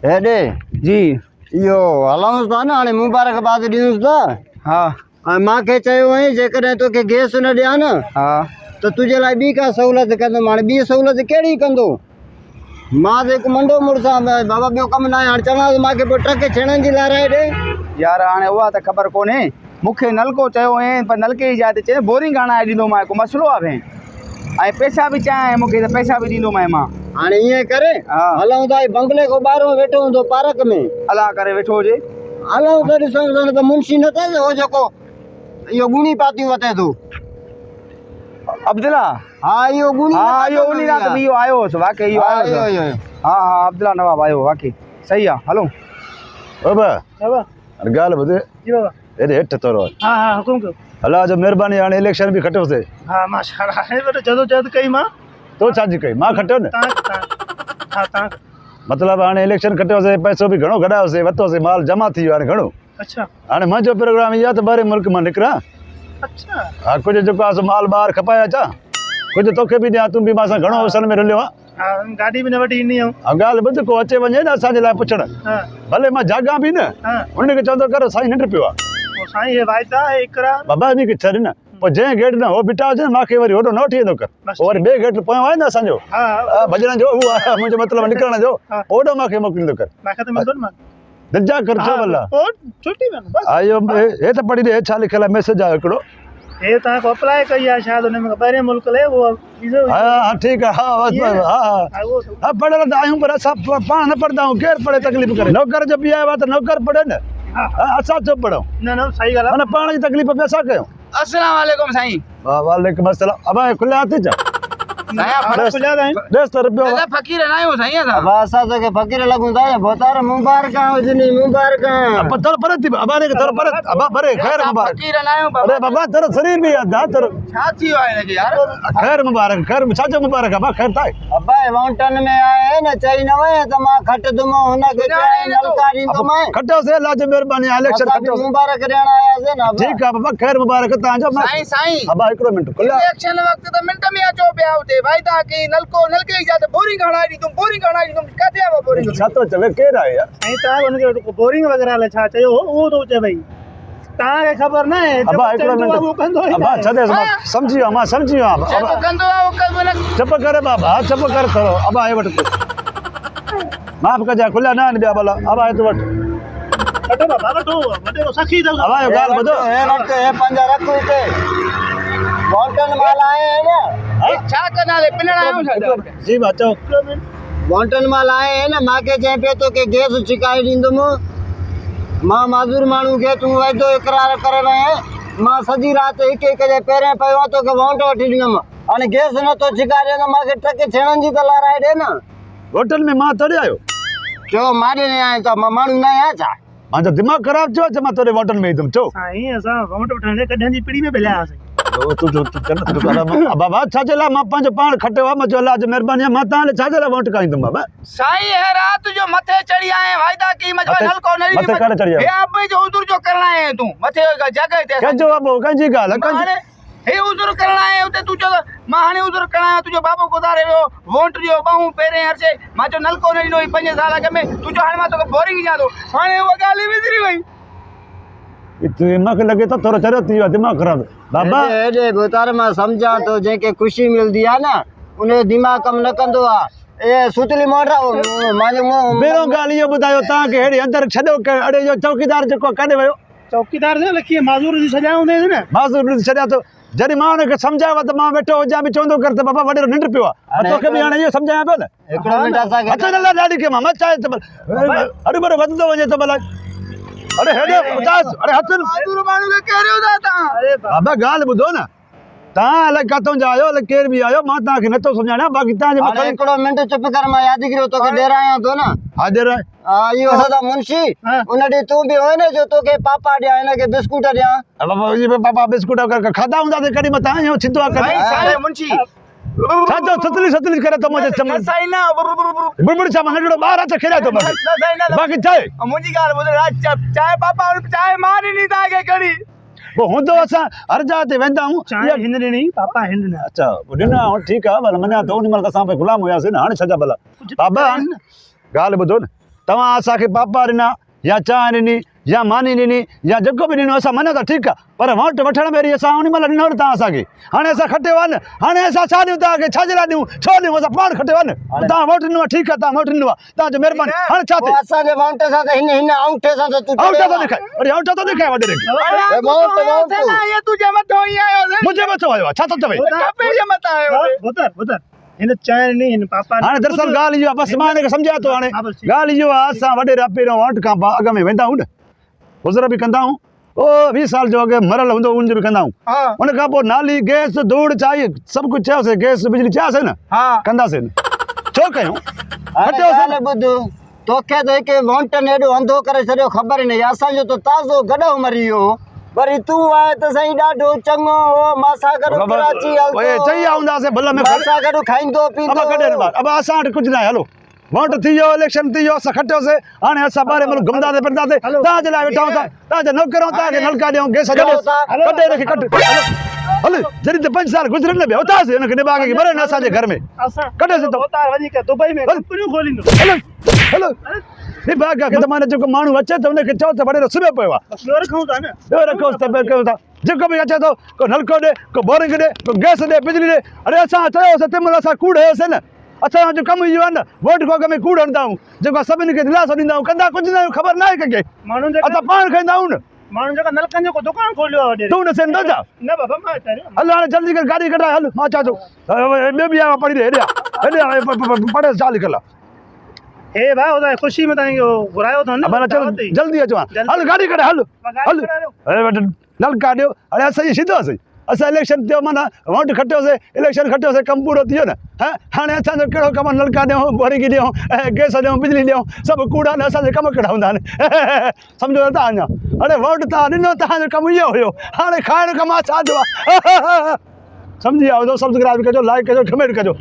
हेॾे जी इहो हलूं था न हाणे मुबारकबाद ॾियूंसि था। हाँ ऐं मूंखे चयो हुअईं जेकॾहिं तोखे गैस न ॾियां न हाँ त तुंहिंजे लाइ ॿी का सहूलियत कंदुमि। हाणे ॿी सहूलियत कहिड़ी कंदो? मां त हिकु मंडो मुड़ुसु आहे बाबा, ॿियो कमु न आहे। हाणे चवां थो मूंखे पोइ ट्रक छेड़ण जी लाराए ॾे। यार हाणे उहा त ख़बर कोन्हे मूंखे। नलको चयो हुयईं पर नलके जी जाइ ते चए बोरिंग हणाए ॾींदोमांइ, को मसइलो आहे भेण। ऐं पैसा बि चयां मूंखे त पैसा बि ॾींदोमांइ मां। हाणे ईअं करे हा हलूं था, बंगले खां ॿाहिरों वेठो हूंदो पार्क में, अलाह करे वेठो हुजे। हलूं था ॾिसूं था न त मुंशी न अथसि हो जेको इहो गुणी पातियूं वते थो। अब्दुल्ला? हा इहो गुणी। हाँ इहो उन राति बि इहो आयो हुउसि वाकई, इहो आयो हुउसि। हाँ हाँ अब्दुल्ला नवाब आयो वाकई, सही आहे। हलो बाबा बाबा ॻाल्हि ॿुध, जी बाबा। हेॾे हेठि थोरो हाँ हाँ हुकुम कयो। अलाह जो महिरबानी, हाणे इलेक्शन बि खटियोसीं। हाँ माशाल्लाह हाणे वटि जदोजहद कई मां। तो छा जी कई? मां खटियो न। हाँ तव्हां। मतिलबु हाणे इलेक्शन खटियोसीं, पैसो बि घणो कढायोसीं, वरितोसीं, माल जमा थी वियो हाणे घणो। अच्छा हाणे मुंहिंजो प्रोग्राम इहो आहे त ॿाहिरि मुल्क मां निकिरां। अच्छा हा कुझु जेको आहे सो माल ॿाहिरि खपाए अचां, कुझु तोखे बि ॾियां, तूं बि मां सां घणो अवसर में रुलियो आहे। हाँ गाॾी बि न वठी ईंदी आहियूं। ॻाल्हि ॿुध, को अचे वञे न असांजे लाइ पुछण, हाँ भले मां जाॻां बि न, हाँ उनखे चवंदो कर साईं निंड पियो आहे। पोइ साईं हे वाइदा हे इकरार। बाबा इन खे छॾ न, पोइ जंहिं गेट न हो बीठा हुजे न, मूंखे वरी होॾो न वठी वेंदो कर। पोइ वरी ॿिए गेट पोयां आहे न असांजो हाँ भॼण जो, उहो आहे मुंहिंजो मतिलबु निकिरण जो, हाँ। होॾो मूंखे मोकिलींदो कर। मूंखे त मिलंदो न मां। दिलजा कर छो भला। पोइ छुटी वेंदो बस। आयो हे त पढ़ी ॾे, छा लिखियलु आहे मैसेज आहे हिकिड़ो। हे तव्हां को अप्लाई कई आहे शायदि हुन में ॿाहिरि मुल्क लाइ उहो वीज़ो। हा हा ठीकु आहे। हा बसि बसि, हा हा हा पढ़ियल त आहियूं पर असां पाण न पढ़ंदा आहियूं, केरु पढ़े तकलीफ़ करे। नौकर जो बि आयो आहे त नौकर पढ़े न, हाँ असां छो पढ़ूं? न न सही ॻाल्हि माना पाण जी तकलीफ़ बि असां कयूं। अस्सलाम वालेकुम साईं। वाह वालेकुम अस्सलाम। अब खुलिया हथ छा आहे। खुलिया था आहिनि। ॾेसि त रुपियो। दादा फ़क़ीर न आहियूं साईं असां। अब असां तोखे फ़क़ीर लॻूं था। बोतार मुबारकां हुजनी, मुबारकां। अब तर पर थी अब ने तर पर अब भरे खैर मुबारक। फ़क़ीर न आहियूं अरे बाबा तर शरीर भी अदा तर छा थी वियो आहे हिनखे यार? खैर मुबारक, खैर छा जो मुबारक आहे? खैर ताई अब्बा वाउंटन में आए न चई न वए त मां खट दुमो हुनखे चाहे नलका ॾींदोमांइ। खटियो से अल्लाह जो महिरबानी, इलेक्शन खटियो। मुबारक ॾियण आयासीं न। ठीक आहे बाबा, खैर मुबारक तव्हांजो। साईं साईं अबा हिकिड़ो मिंट खुलिया। इलेक्शन वक़्त त मिंट में अचो पिया हुते वाइदा की नलके जी जाइ ते बोरिंग हणाए ॾींदुमि, बोरिंग हणाए ॾींदुमि। किथे आहे बोरिंग? छा थो चवे? केरु आहे यार? ऐं तव्हां हुनखे बोरिंग वग़ैरह लाइ छा चयो उहो थो चए भई। तव्हांखे ख़बर न आहे। अबा हिकिड़ो मिंट, अबा छॾे सम्झी वियो, मां सम्झी वियो आहियां। जेको कंदो आहे उहो कबो न। चुप करे बाबा, चुप कर थोरो। अबा हे वटि माफ़ कजां, खुलिया न आहिनि ॿिया भला। अबा हे तूं वटि वठो बाबा वठो, वॾे को सखी अथव। अबा यो ॻाल्हि ॿुधो। हे वटि हे पंहिंजा रख हिते। वाउंटन माल आए हैं न। छा कंदा ले पिनण आहियूं छा? जी बा चओ। वाउंटन माल आए हैं न। मूंखे चई पियो तोखे गैस छिकाए ॾींदुमि। मां माज़ूर माण्हू खे तूं वेठो इकरार करे वएं। मां सॼी राति हिकु हिकु जे पहिरें पियो आहे तोखे वाउंट वठी ॾींदुमि। हाणे गैस नथो छिकाए ॾे त मूंखे ट्रक छेड़ण जी त लाराए ॾे न। होटल में मां थोड़ी आयो। चओ माॾे न आहीं त मां माण्हू न आहियां छा? मुंहिंजो दिमाग़ ख़राब थियो आहे, मां तोरे होटल में ईंदुमि। चओ साईं असां वाउंट वठण कॾहिं जी पीढ़ी में मिलिया हुआसीं। बाबा छा जे लाइ मां पंहिंजो पाण खटियो आहे? मुंहिंजो अलाह जो महिरबानी आहे। मां तव्हां छा जे लाइ वोट काईंदुमि बाबा? साईं हे राति जो मथे चढ़ी आए वाइदा की मजो नलको न मथे करे चढ़ी आयो। हे अबे जो उजुर जो करण आए तूं मथे जगह ते। कंहिंजो बाबो कंहिंजी ॻाल्हि आहे? हाणे हे उजुर करण आए उते तूं चओ मां हाणे उजुर करण आयो, तुंहिंजो बाबो गुज़ारे वियो, वोट ॾियो ॿाहूं पहिरें हर्षे। मां चयो नलको न ॾिनो 5 साल अॻ में, तूं चओ हाणे मां तोखे बोरिंग ॾियां थो। हाणे उहा ॻाल्हि ई विसरी वई। दिमाग़ लॻे थो थोरो चरियो थी वियो आहे, दिमाग़ ख़राब। बाबा हेॾे बोतार मां सम्झां थो, जंहिंखे ख़ुशी मिलंदी आहे न उनजो दिमाग़ कमु न कंदो आहे। ए सुतली मोटा पहिरों ॻाल्हि इहो ॿुधायो तव्हांखे हेॾे अंदरि छॾियो अड़े जो चौकीदार जेको काॾे वियो? चौकीदार से लखी माज़ूर जी सजा हूंदे न। माज़ूर छॾिया थो। जॾहिं मां हुनखे सम्झायो त मां वेठो हुजां बि चवंदो कर त बाबा वॾेरो निंड पियो आहे। तोखे बि हाणे इहो सम्झायां पियो न। हिकिड़ो मिंट असांखे अचो न ॾाढी खे मां चाहे त अरे भरे वधंदो वञे त भला। अरे हेॾे उदास, अरे हथ माज़ूर माण्हू खे कहिड़ो था तव्हां? अरे बाबा ॻाल्हि ॿुधो न, तव्हां अलाए किथां जा आहियो, अलाए केरु बि आयो, मां तव्हांखे नथो सुञाणियां। बाक़ी तव्हांजे हाणे हिकिड़ो मिंट चुप कर, मां यादगिरी तोखे ॾेरायां थो न। हाज़िर आहे। हा इहो सदा मुंशी उन ॾींहुं तूं बि हुए न जो तोखे पापा ॾियां हिनखे बिस्कुट ॾियां। पापा बिस्कुट खाधा हूंदा त कॾहिं मथां इहो थींदो आहे। भाई सारे मुंशी छा जो सतली करे थो मुंहिंजे चमन साईं न बुड़बुड़ छा मां नंढड़ो ॿार अच खेॾाए थो बाक़ी चाहे मुंहिंजी ॻाल्हि ॿुधो। चाहे पापा चाहे मां ॾिनी तव्हांखे कड़ी पोइ हूंदो असां हर जाइ ते वेंदा आहियूं। चाहे हिंद ॾिनी पापा हिंद न। अच्छा ॾिना ठीकु आहे भला मञा थो, उन महिल त असां गुलाम हुयासीं न। हाणे छा भला बाबा ॻाल्हि ॿुधो न, तव्हां असांखे पापा ॾिना या चांहि ॾिनी या मानी ॾिनी या जेको बि ॾिनो असां मञो था ठीकु आहे पर वोट वठण पहिरीं असां उन महिल ॾिनो न तव्हां असांखे हाणे असां खटियो आहे न हाणे असां छा ॾियूं तव्हांखे छाजे लाइ ॾियूं छो ॾियूं असां पाण खटियो आहे न तव्हां वोट ॾिनो आहे ठीकु आहे तव्हां वोट ॾिनो आहे तव्हांजो महिरबानी हाणे छा थिए असांजे वोट सां त हिन अंगूठे सां त तूं औंठा थो ॾेखारे अरे औंठा थो ॾेखारे वॾे ॾेखारे ये तुझे मथो ही आयो मुंहिंजे मथां आयो आहे छा थो चवे कपे जे मथां आयो ॿुधर हिन चांहि ॾिनी हिन पापा हाणे दरअसल ॻाल्हि इहो आहे बसि मां हिनखे सम्झां थो हाणे ॻाल्हि इहो आहे असां वॾे पहिरियों वोट खां अॻ में वेंदा आहियूं न गुज़र बि कंदा आहियूं ओ 20 साल जो अॻे मरियल हूंदो उनजो बि कंदा आहियूं उन खां पोइ नाली गैस धूड़ चाही सभु कुझु चयोसीं गैस बिजली चयासीं न कंदासीं न छो कयूं हाणे ॿुध तोखे त हिकु वोटनि एॾो अंधो करे छॾियो ख़बर ई न असांजो त ताज़ो गॾो मरी वियो वरी तूं आहे त साईं ॾाढो चङो हो मां सां गॾु कराची हलंदो चई हूंदासीं भल में मां सां गॾु खाईंदो पींदो अब असां वटि कुझु न आहे हलो वोट थी वियो इलेक्शन थी वियो असां खटियोसीं हाणे असां ॿाहिरि मुल्क घुमंदासीं फिरंदासीं तव्हांजे लाइ वेठा आहियूं तव्हांजे नौकरूं तव्हांखे नलका ॾियूं गैस कढे रखी कट हल जॾहिं त 5 साल गुज़रनि न पिया उतासीं हुनखे निभागे खे भरे न असांजे घर में कढेसीं तो वञी करे दुबई में कंपनियूं खोलींदो हलो हलो निभागे खे त माने जेको माण्हू अचे त हुनखे चओ त भरे सुम्हियो पियो आहे ॿियो रखूं था न ॿियो रखोसि त ॿियो कयूं था जेको बि अचे थो को नलको ॾे को बोरिंग ॾे को गैस ॾे बिजली ॾे अरे असां चयोसीं तंहिं महिल असां कूड़ हुयोसीं न असांजो कमु इहो आहे न वोट खां अॻ में कूड़ हणंदा आहियूं जेको सभिनी खे दिलासो ॾींदा आहियूं कंदा कुझु न आहियूं ख़बर न आहे कंहिंखे माण्हुनि असां पाण खाईंदा आहियूं न माण्हुनि जेका नलकनि जो दुकान खोलियो आहे तूं न सेंदा छा न बाबा मां चयो हलो हाणे जल्दी करे गाॾी कढाए हल मां अचां थो ॿियो बि आयो पढ़ी हेॾे हेॾे पढ़े छा लिखियल आहे हे भाउ हुन ख़ुशी में तव्हांखे घुरायो अथव न माना चलो जल्दी अचो हल गाॾी कढाए हल हल अरे नलका ॾियो हाणे असां इहो सिधो असीं असां इलेक्शन थियो माना वोट खटियोसीं इलेक्शन खटियोसीं कमु पूरो थी वियो न हाणे असांजो कहिड़ो कमु नलका ॾियूं बोरिंग ॾियूं गैस ॾियूं बिजली ॾियूं सभु कूड़ा न असांजे कमु कहिड़ा हूंदा आहिनि सम्झो न तव्हां अञा अरे वोट तव्हां ॾिनो तव्हांजो कमु इहो हुयो हाणे खाइण कमु आहे छा जो आहे सम्झी विया सब्सक्राइब कजो लाइक कजो कमेंट कजो